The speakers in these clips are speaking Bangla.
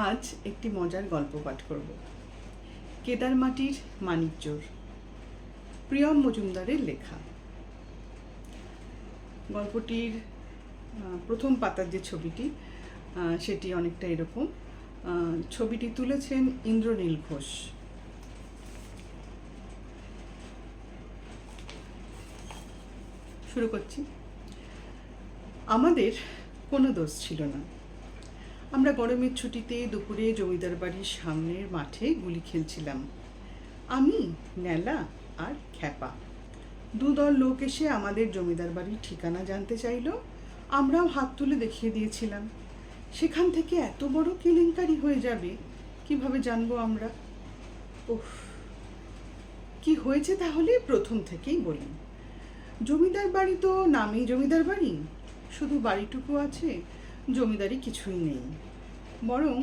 আজ একটি মজার গল্প পাঠ করব। কেদারমাটির মানিকজোড়, প্রিয়ম মজুমদারের লেখা। গল্পটির প্রথম পাতার যে ছবিটি সেটি অনেকটা এরকম। ছবিটি তুলেছেন ইন্দ্রনীল ঘোষ। শুরু করছি। আমাদের কোনো দোষ ছিল না। আমরা গরমের ছুটিতে দুপুরে জমিদার বাড়ির সামনের মাঠে গুলি খেলছিলাম। আমি, নেলা আর খ্যাপা। দুদল লোক এসে আমাদের জমিদার বাড়ির ঠিকানা জানতে চাইল। আমরাও হাত তুলে দেখিয়ে দিয়েছিলাম। সেখান থেকে এত বড় কেলেঙ্কারি হয়ে যাবে কিভাবে জানবো আমরা? ওহ, কি হয়েছে তাহলে প্রথম থেকেই বলি। জমিদার বাড়ি তো নামেই জমিদার বাড়ি, শুধু বাড়িটুকু আছে, জমিদারি কিছুই নেই। বরং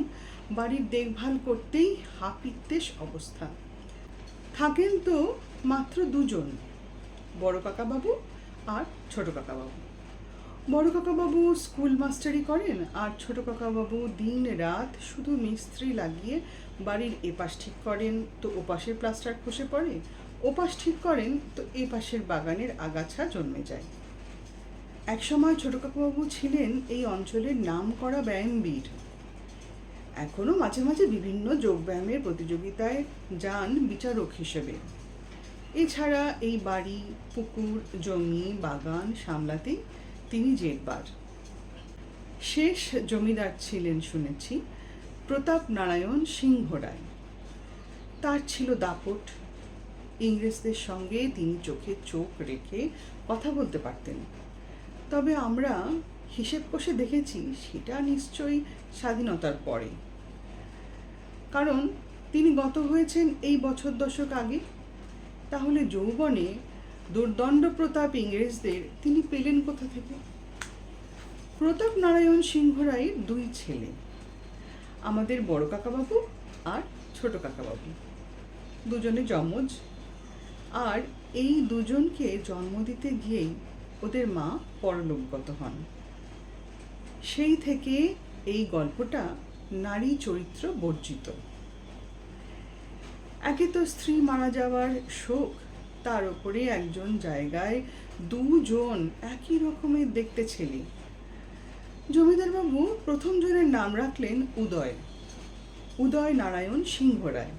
বাড়ির দেখভাল করতেই হাপিত্যেশ অবস্থা। থাকেন তো মাত্র দুজন, বড় কাকাবাবু আর ছোট কাকাবাবু। বড় কাকাবাবু স্কুল মাস্টারি করেন, আর ছোট কাকাবাবু দিন রাত শুধু মিস্ত্রি লাগিয়ে বাড়ির এপাশ ঠিক করেন তো ওপাশের প্লাস্টার খসে পড়ে, ওপাশ ঠিক করেন তো এপাশের বাগানের আগাছা জন্মে যায়। একসময় ছোট কাকাবাবু ছিলেন এই অঞ্চলের নামকরা ব্যায়ামবীর। এখনও মাঝে মাঝে বিভিন্ন যোগব্যায়ামের প্রতিযোগিতায় যান বিচারক হিসেবে। এছাড়া এই বাড়ি, পুকুর, জমি, বাগান সামলাতেই তিনি জেরবার। শেষ জমিদার ছিলেন শুনেছি প্রতাপ নারায়ণ সিংহ রায়। তার ছিল দাপট। ইংরেজদের সঙ্গে তিনি চোখে চোখ রেখে কথা বলতে পারতেন। তবে আমরা হিসেব কষে দেখেছি সেটা নিশ্চয়ই স্বাধীনতার পরে, কারণ তিনি গত হয়েছেন এই বছর দশক আগে। তাহলে যৌবনে দুর্দণ্ড প্রতাপ ইংরেজদের তিনি পেলেন কোথা থেকে? প্রতাপ নারায়ণ সিংহ রায়ের দুই ছেলে, আমাদের বড় কাকাবাবু আর ছোট কাকাবাবু, দুজনে যমজ। আর এই দুজনকে জন্ম দিতে গিয়েই ওদের মা পরলোকগত হন। সেই থেকে এই গল্পটা নারী চরিত্র বর্জিত। একে তো স্ত্রী মারা যাওয়ার শোক, তার ওপরে একজন জায়গায় দুজন একই রকমের দেখতে ছেলে। জমিদারবাবু প্রথম জনের নাম রাখলেন উদয়, উদয় নারায়ণ সিংহ রায়,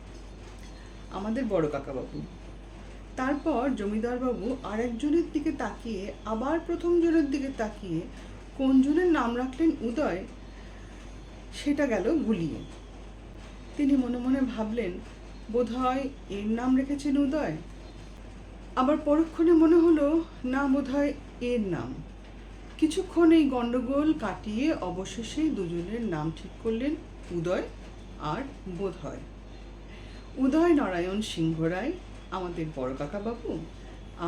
আমাদের বড় কাকাবাবু। তারপর জমিদারবাবু আর একজনের দিকে তাকিয়ে আবার প্রথম জনের দিকে তাকিয়ে কোন জনের নাম রাখলেন উদয় সেটা গেল গুলিয়ে। তিনি মনে মনে ভাবলেন বোধহয় এর নাম রেখেছেন উদয়। আবার পরক্ষণে মনে হলো না, বোধহয় এর নাম। কিছুক্ষণ এই গণ্ডগোল কাটিয়ে অবশেষে দুজনের নাম ঠিক করলেন উদয় আর বোধহয়। উদয় নারায়ণ সিংহ রায় আমাদের বড় কাকাবাবু,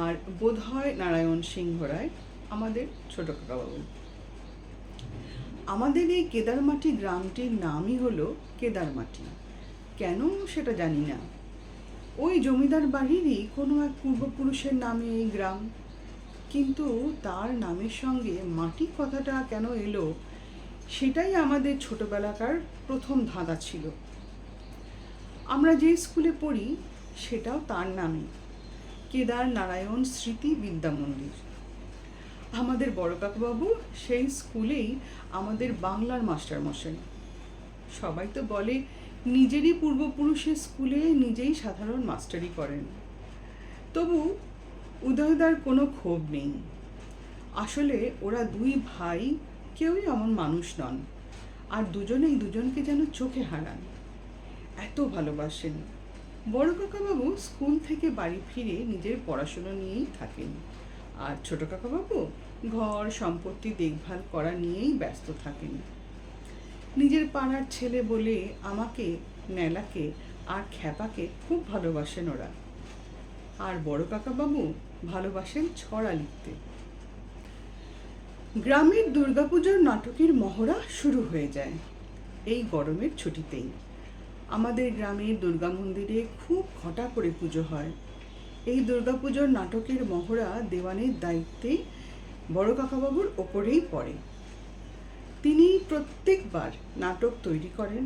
আর বোধহয় নারায়ণ সিংহ রায় আমাদের ছোট কাকাবাবু। আমাদের এই কেদারমাটি গ্রামটির নামই হলো কেদারমাটি। কেন সেটা জানি না। ওই জমিদার বাড়িরই কোনো এক পূর্বপুরুষের নামে এই গ্রাম, কিন্তু তার নামের সঙ্গে মাটি কথাটা কেন এলো সেটাই আমাদের ছোটবেলাকার প্রথম ধাঁধা ছিল। আমরা যে স্কুলে পড়ি সেটাও তার নামে, কেদার নারায়ণ স্মৃতি বিদ্যা মন্দির। আমাদের বড় কাকাবাবু সেই স্কুলেই আমাদের বাংলার মাস্টারমশাই। সবাই তো বলে নিজেরই পূর্বপুরুষের স্কুলে নিজেই সাধারণ মাস্টারি করেন। তবু উদয়দার কোনো ক্ষোভ নেই। আসলে ওরা দুই ভাই কেউই এমন মানুষ নন, আর দুজনেই দুজনকে যেন চোখে হারান, এত ভালোবাসেন। বড় কাকাবাবু স্কুল থেকে বাড়ি ফিরে নিজের পড়াশুনো নিয়েই থাকেন, আর ছোট কাকাবাবু ঘর সম্পত্তি দেখভাল করা নিয়েই ব্যস্ত থাকেন। নিজের পাড়ার ছেলে বলে আমাকে, নেলাকে আর খ্যাপাকে খুব ভালোবাসেন ওরা। আর বড় কাকাবাবু ভালোবাসেন ছড়া লিখতে। গ্রামের দুর্গাপুজোর নাটকের মহড়া শুরু হয়ে যায় এই গরমের ছুটিতেই। আমাদের গ্রামের দুর্গা মন্দিরে খুব ঘটা করে পুজো হয়। এই দুর্গাপুজোর নাটকের মহড়া দেওয়ানের দায়িত্বে বড় কাকাবাবুর ওপরেই পড়ে। তিনি প্রত্যেকবার নাটক তৈরি করেন,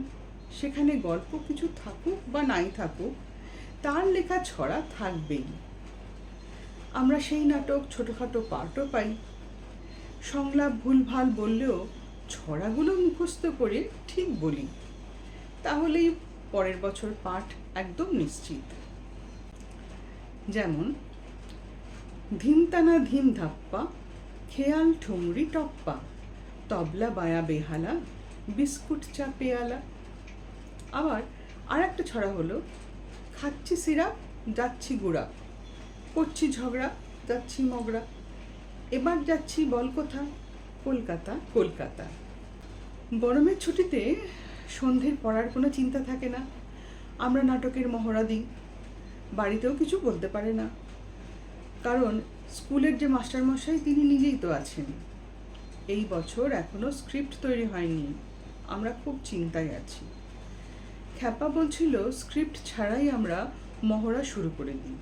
সেখানে গল্প কিছু থাকুক বা নাই থাকুক, তার লেখা ছড়া থাকবেই। আমরা সেই নাটক ছোটোখাটো পার্টও পাই। সংলাপ ভুলভাল বললেও ছড়াগুলো মুখস্থ করে ঠিক বলি, তাহলেই পরের বছর পাঠ একদম নিশ্চিত। যেমন ধিমতানা ধিম ধাপ্পা, খেয়াল ঠুমরি টপ্পা, তবলা বায়া বেহালা, বিস্কুট চা পেয়ালা। আবার আর একটা ছড়া হলো খাচ্ছি সিরাপ যাচ্ছি গুড়া, করছি ঝগড়া যাচ্ছি মগরা, এবার যাচ্ছি বল কোথা, কলকাতা কলকাতা। গরমের ছুটিতে সন্ধ্যের পড়ার কোনো চিন্তা থাকে না। আমরা নাটকের মহড়া দিই, বাড়িতেও কিছু বলতে পারে না, কারণ স্কুলের যে মাস্টারমশাই তিনি নিজেই তো আছেন। এই বছর এখনো স্ক্রিপ্ট তৈরি হয়নি, আমরা খুব চিন্তায় আছি। খ্যাপা বলছিল স্ক্রিপ্ট ছাড়াই আমরা মহড়া শুরু করে দিই।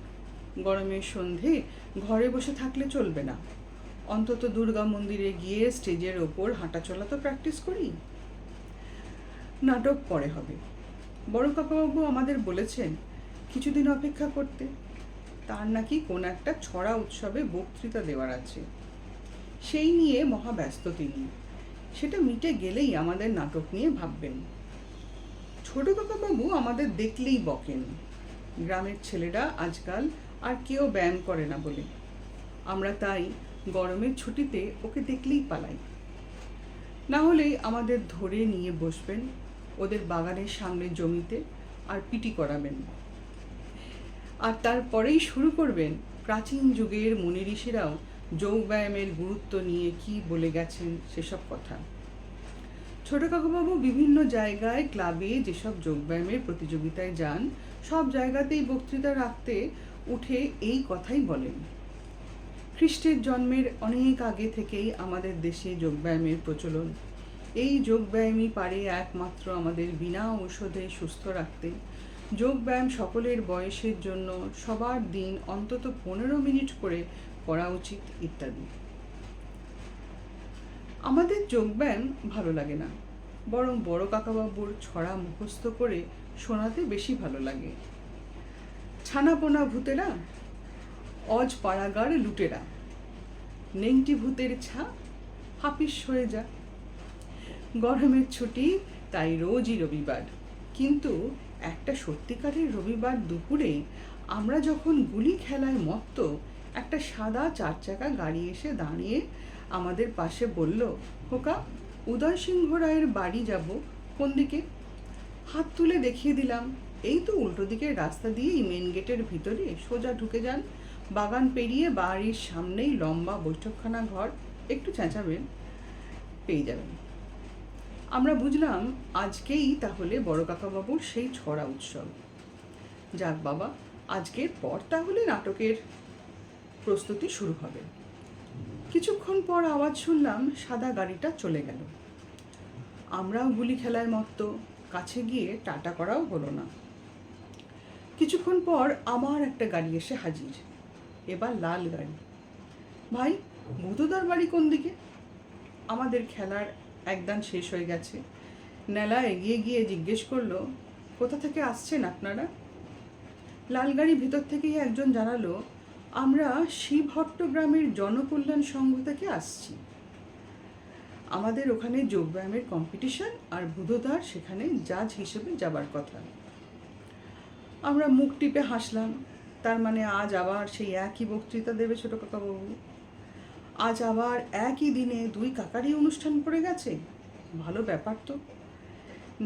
গরমের সন্ধে ঘরে বসে থাকলে চলবে না, অন্তত দুর্গা মন্দিরে গিয়ে স্টেজের ওপর হাঁটাচলা তো প্র্যাকটিস করি। নাটক পরে হবে। বড় কাকাবাবু আমাদের বলেছেন কিছুদিন অপেক্ষা করতে, তার নাকি কোন একটা ছড়া উৎসবে বক্তৃতা দেওয়ার আছে, সেই নিয়ে মহা ব্যস্ত তিনি। সেটা মিটে গেলেই আমাদের নাটক নিয়ে ভাববেন। ছোট কাকাবাবু আমাদের দেখলেই বকেন, গ্রামের ছেলেরা আজকাল আর কেউ ব্যায়াম করে না বলে। আমরা তাই গরমের ছুটিতে ওকে দেখলেই পালাই। না হলেই আমাদের ধরে নিয়ে বসবেন ওদের বাগানের সামনে জমিতে আর পিটি করাবেন। আর তারপরেই শুরু করবেন প্রাচীন যুগের মুনি ঋষিরাও যোগব্যায়ামের গুরুত্ব নিয়ে কি বলে গেছেন সেসব কথা। ছোট কাকাবাবু বিভিন্ন জায়গায় ক্লাবে যেসব যোগব্যায়ামের প্রতিযোগিতায় যান, সব জায়গাতেই বক্তৃতা রাখতে উঠে এই কথাই বলেন। খ্রিস্টের জন্মের অনেক আগে থেকেই আমাদের দেশে যোগব্যায়ামের প্রচলন। এই যোগব্যায়ামই পারে একমাত্র আমাদের বিনা ঔষধে সুস্থ রাখতে। যোগব্যায়াম সকলের বয়সের জন্য সবার দিন অন্তত 15 মিনিট করে করা উচিত ইত্যাদি। আমাদের যোগব্যায়াম ভালো লাগে না, বরং বড় কাকাবাবুর ছড়া মুখস্থ করে শোনাতে বেশি ভালো লাগে। ছানাপোনা ভূতেরা, অজ পাড়াগার লুটেরা, নেংটি ভূতের ছা, হাপিস হয়ে যা। গরমের ছুটি তাই রোজই রবিবার, কিন্তু একটা সত্যিকারের রবিবার দুপুরে আমরা যখন গুলি খেলায় মত্ত, একটা সাদা 4 চাকা গাড়ি এসে দাঁড়িয়ে আমাদের পাশে বলল, খোকা, উদয় সিংহ রায়ের বাড়ি যাব কোন দিকে? হাত তুলে দেখিয়ে দিলাম, এই তো উল্টো দিকের রাস্তা দিয়েই মেন গেটের ভিতরে সোজা ঢুকে যান, বাগান পেরিয়ে বাড়ির সামনেই লম্বা বৈঠকখানা ঘর, একটু চেঁচাবেন, পেয়ে যাবেন। আমরা বুঝলাম আজকেই তাহলে বড় কাকাবাবুর সেই ছড়া উৎসব। যাক বাবা, আজকের পর তাহলে নাটকের প্রস্তুতি শুরু হবে। কিছুক্ষণ পর আওয়াজ শুনলাম, সাদা গাড়িটা চলে গেল। আমরাও গুলি খেলায় মত্ত, কাছে গিয়ে টাটা করাও হলো না। কিছুক্ষণ পর আমার একটা গাড়ি এসে হাজির, এবার লাল গাড়ি। ভাই, বুধুদার বাড়ি কোন দিকে? আমাদের খেলার একদান শেষ হয়ে গেছে। নেলা এগিয়ে গিয়ে জিজ্ঞেস করলো, কোথা থেকে আসছেন আপনারা? লাল গাড়ি ভিতর থেকেই একজন জানালো, আমরা শিবহট্ট গ্রামের জনকল্যাণ সংঘ থেকে আসছি। আমাদের ওখানে যোগব্যায়ামের কম্পিটিশন, আর বুধদার সেখানে জাজ হিসেবে যাবার কথা। আমরা মুখ টিপে হাসলাম, তার মানে আজ আবার সেই একই বক্তৃতা দেবে ছোট কাকাবাবু। আজ আবার একই দিনে 2 কাকারই অনুষ্ঠান পড়ে গেছে, ভালো ব্যাপার তো।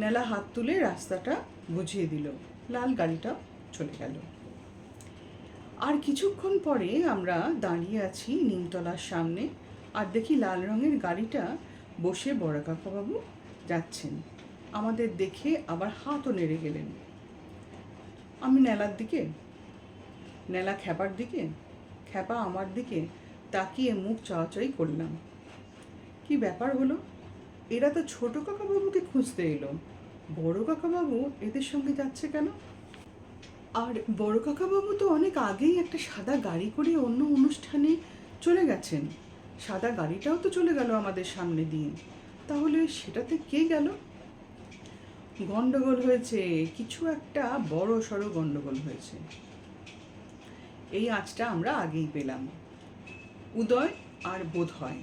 নেলা হাত তুলে রাস্তাটা বুঝিয়ে দিল, লাল গাড়িটা চলে গেল। আর কিছুক্ষণ পরে আমরা দাঁড়িয়ে আছি নিমতলার সামনে, আর দেখি লাল রঙের গাড়িটা বসে বড় কাকাবাবু যাচ্ছেন। আমাদের দেখে আবার হাতও নেড়ে গেলেন। আমি নেলার দিকে, নেলা খ্যাপার দিকে, খ্যাপা আমার দিকে তাকিয়ে মুখ চাওয়াচাই করলাম। কি ব্যাপার হলো? এরা তো ছোট কাকাবাবুকে খুঁজতে এলো, বড় কাকাবাবু এদের সঙ্গে যাচ্ছে কেন? আর বড় কাকাবাবু তো অনেক আগেই একটা সাদা গাড়ি করে অন্য অনুষ্ঠানে চলে গেছেন। সাদা গাড়িটাও তো চলে গেল আমাদের সামনে দিয়ে, তাহলে সেটাতে কে গেল? গন্ডগোল হয়েছে, কিছু একটা বড় সড়ো গন্ডগোল হয়েছে। এই আঁচটা আমরা আগেই পেলাম। উদয় আর বোধহয়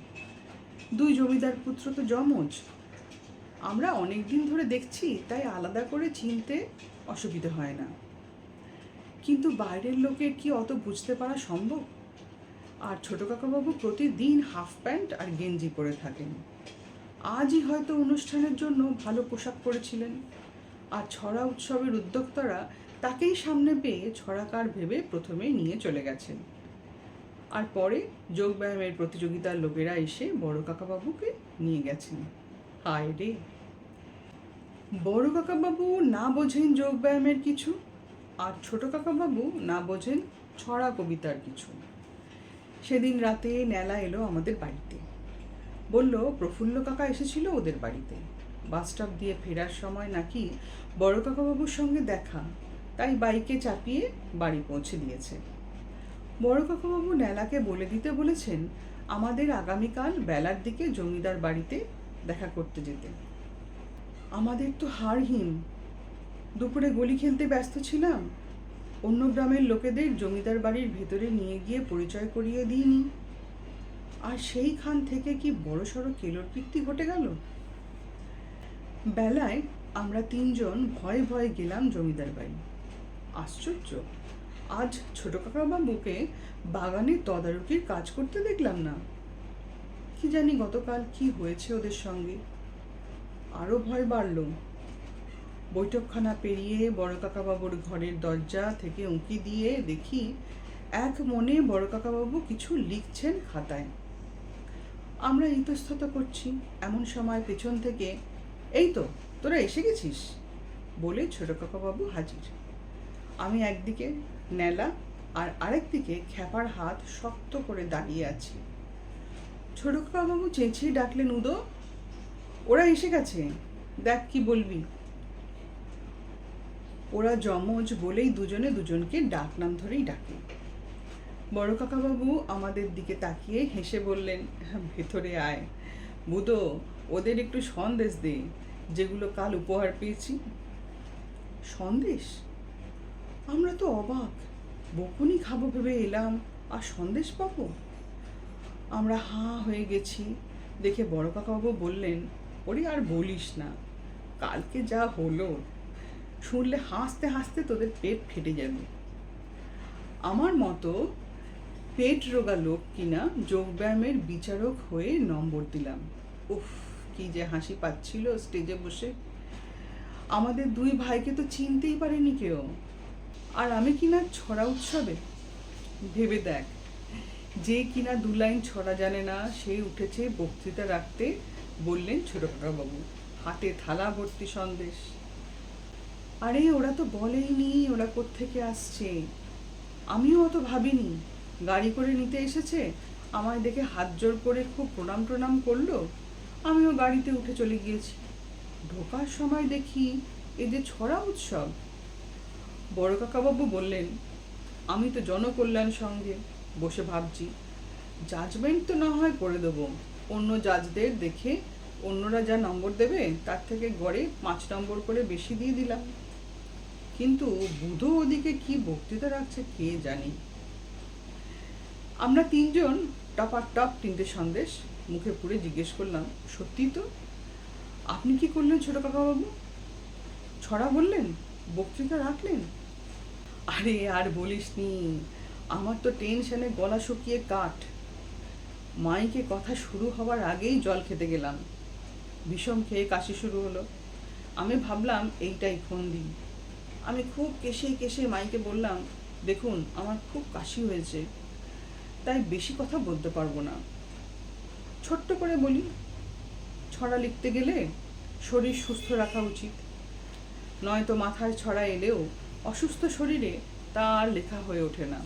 দুই জমিদার পুত্র তো যমজ। আমরা অনেক দিন ধরে দেখছি, তাই আলাদা করে চিনতে অসুবিধা হয় না। কিন্তু বাইরের লোকের কি অত বুঝতে পারা সম্ভব? আর ছোট কাকাবাবু প্রতিদিন হাফ প্যান্ট আর গেঞ্জি পরে থাকেন। আজই হয়তো অনুষ্ঠানের জন্য ভালো পোশাক পরেছিলেন। আর ছড়া উৎসবের উদ্যোক্তারা তাকেই সামনে পেয়ে ছড়াকার ভেবে প্রথমেই নিয়ে চলে গেছেন। আর পরে যোগব্যায়ামের প্রতিযোগিতার লোকেরা এসে বড় কাকাবাবুকে নিয়ে গেছেন। হায় রে! বড় কাকাবাবু না বোঝেন যোগব্যায়ামের কিছু, আর ছোট কাকাবাবু না বোঝেন ছড়া কবিতার কিছু। সেদিন রাতে নেলা এলো আমাদের বাড়িতে। বলল প্রফুল্ল কাকা এসেছিল ওদের বাড়িতে। বাসস্টপ দিয়ে ফেরার সময় নাকি বড় কাকাবাবুর সঙ্গে দেখা, তাই বাইকে চাপিয়ে বাড়ি পৌঁছে দিয়েছে। বড় কাকাবাবু নেলাকে বলে দিতে বলেছেন আমাদের আগামীকাল বেলার দিকে জমিদার বাড়িতে দেখা করতে যেতে। আমাদের তো হাড় হিম। দুপুরে গলি খেলতে ব্যস্ত ছিলাম। অন্য গ্রামের লোকেদের জমিদার বাড়ির ভেতরে নিয়ে গিয়ে পরিচয় করিয়ে দিইনি। আর সেইখান থেকে কি বড়সড় কেলোর কীর্তি ঘটে গেল। বেলায় আমরা তিনজন ভয়ে ভয়ে গেলাম জমিদার বাড়ি। আশ্চর্য, আজ ছোট কাকাবাবুকে বাগানে তদারকির কাজ করতে দেখলাম না। কি জানি গতকাল কি হয়েছে ওদের সঙ্গে। আরও ভয় বাড়ল। বৈঠকখানা পেরিয়ে বড় কাকাবাবুর ঘরের দরজা থেকে উঁকি দিয়ে দেখি এক মনে বড় কাকাবাবু কিছু লিখছেন খাতায়। আমরা ইতস্তত করছি, এমন সময় পেছন থেকে এই তো তোরা এসে গেছিস বলে ছোট কাকাবাবু হাজির। আমি একদিকে নেলা আর আরেকদিকে খ্যাপার হাত শক্ত করে দাঁড়িয়ে আছি। ছোট কাকাবাবু চেঁচিয়ে ডাকলেন, উদো, ওরা এসে গেছে, দেখ কি বলবি। ওরা যমজ বলেই দুজনে দুজনকে ডাকনাম ধরেই ডাকে। বড় কাকাবাবু আমাদের দিকে তাকিয়ে হেসে বললেন, ভেতরে আয় বুদো, ওদের একটু সন্দেশ দে, যেগুলো কাল উপহার পেয়েছি। সন্দেশ? আমরা তো অবাক। বকুনি খাবো ভেবে এলাম, আর সন্দেশ পাবো? আমরা হাঁ হয়ে গেছি। দেখে বড় কাকাবাবু বললেন, ওরে আর বলিস না, কালকে যা হলো, শুনলে হাসতে হাসতে তোদের পেট ফেটে যাবে। আমার মতো পেট রোগা লোক কিনা যোগব্যায়ামের বিচারক হয়ে নম্বর দিলাম। উফ, কি যে হাসি পাচ্ছিল স্টেজে বসে। আমাদের দুই ভাইকে তো চিনতেই পারেনি কেউ। আর আমি কিনা ছড়া উৎসবে। ভেবে দেখ, যে কিনা দু লাইন ছড়া জানে না সে উঠেছে বক্তৃতা রাখতে। বললেন ছোট কাকাবাবু, হাতে থালা ভর্তি সন্দেশ। আরে ওরা তো বলেইনি ওরা কোত্থেকে আসছে। আমিও অত ভাবিনি। গাড়ি করে নিতে এসেছে, আমায় দেখে হাত জোর করে খুব প্রণাম করলো। আমিও গাড়িতে উঠে চলে গিয়েছি। ঢোকার সময় দেখি এই যে ছড়া উৎসব। বড় কাকাবাবু বললেন, আমি তো জনকল্যাণ সঙ্গে বসে ভাবছি, জাজমেন্ট তো না হয় করে দেবো। অন্য জাজদের দেখে অন্যরা যা নম্বর দেবে তার থেকে গড়ে 5 নম্বর করে বেশি দিয়ে দিলাম। কিন্তু বুধো ওদিকে কি বক্তৃতা রাখছে কে জানি। আমরা তিনজন টপাটপ 3টে সন্দেশ মুখে পুরে জিজ্ঞেস করলাম, সত্যি তো? আপনি কি করলেন ছোট কাকাবাবু? ছড়া বললেন, বক্তৃতা রাখলেন? আরে আর বলিসনি, আমার তো টেনশনে গলা শুকিয়ে কাঠ। মাইকে কথা শুরু হওয়ার আগেই জল খেতে গেলাম। বিষম খেয়ে কাশি শুরু হলো। আমি ভাবলাম এইটাই ফন্দি। আমি খুব কেশে মাইকে বললাম, দেখুন আমার খুব কাশি হয়েছে, তাই বেশি কথা বলতে পারবো না। ছোট্ট করে বলি, ছড়া লিখতে গেলে শরীর সুস্থ রাখা উচিত, নয়তো মাথায় ছড়া এলেও অসুস্থ শরীরে তা আর লেখা হয়ে ওঠে না।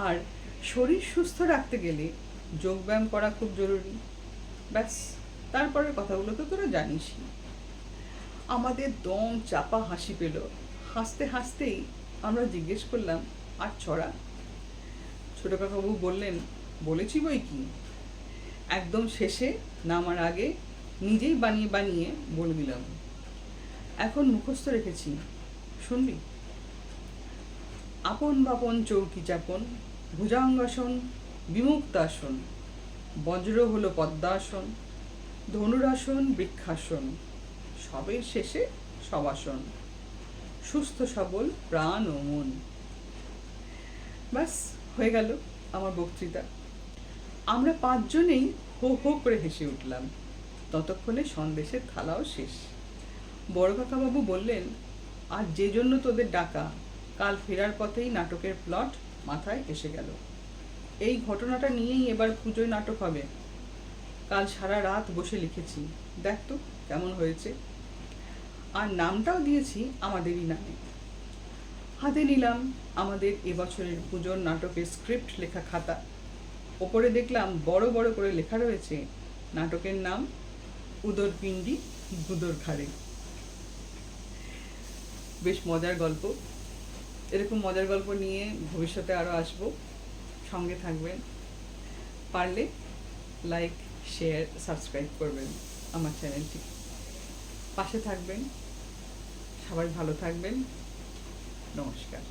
আর শরীর সুস্থ রাখতে গেলে যোগব্যায়াম করা খুব জরুরি। ব্যাস, তারপরের কথাগুলো তো তোরা জানিসই। আমাদের দম চাপা হাসি পেল। হাসতে হাসতেই আমরা জিজ্ঞেস করলাম, আর ছড়া? ছোট কাকাবাবু বললেন, বলেছি বই কি। একদম শেষে নামার আগে নিজেই বানিয়ে বলে দিলাম। এখন মুখস্থ রেখেছি, শুনবি? আপন বাপন চৌকি চাপন, ভুজাঙ্গাসন, বিমুক্তাসন, বজ্র হলো পদ্মাসন, ধনুরাসন, বৃক্ষাসন, সবের শেষে সবাসন, সুস্থ সবল প্রাণ ও মন। ব্যাস, হয়ে গেল আমার বক্তৃতা। আমরা 5 জনেই হো হো করে হেসে উঠলাম। ততক্ষণে সন্দেশের থালাও শেষ। বড় কাকাবাবু বললেন, আর যে জন্য তোদের ডাকা, কাল ফেরার পথেই নাটকের প্লট মাথায় এসে গেল। এই ঘটনাটা নিয়েই এবার পুজোয় নাটক হবে। কাল সারা রাত বসে লিখেছি, দেখ তো কেমন হয়েছে। আর নামটাও দিয়েছি আমাদেরই নামে। হাতে নিলাম আমাদের এবছরের পুজোর নাটকের স্ক্রিপ্ট লেখা খাতা। ওপরে দেখলাম বড় বড় করে লেখা রয়েছে নাটকের নাম উদরপিণ্ডি গুদর ঘাড়ে। বেশ মজার গল্প। এরকম মজার গল্প নিয়ে ভবিষ্যতে আরও আসবো। সঙ্গে থাকবেন। পারলে লাইক, শেয়ার, সাবস্ক্রাইব করবেন আমার চ্যানেলটি। পাশে থাকবেন। সবাই ভালো থাকবেন। নমস্কার।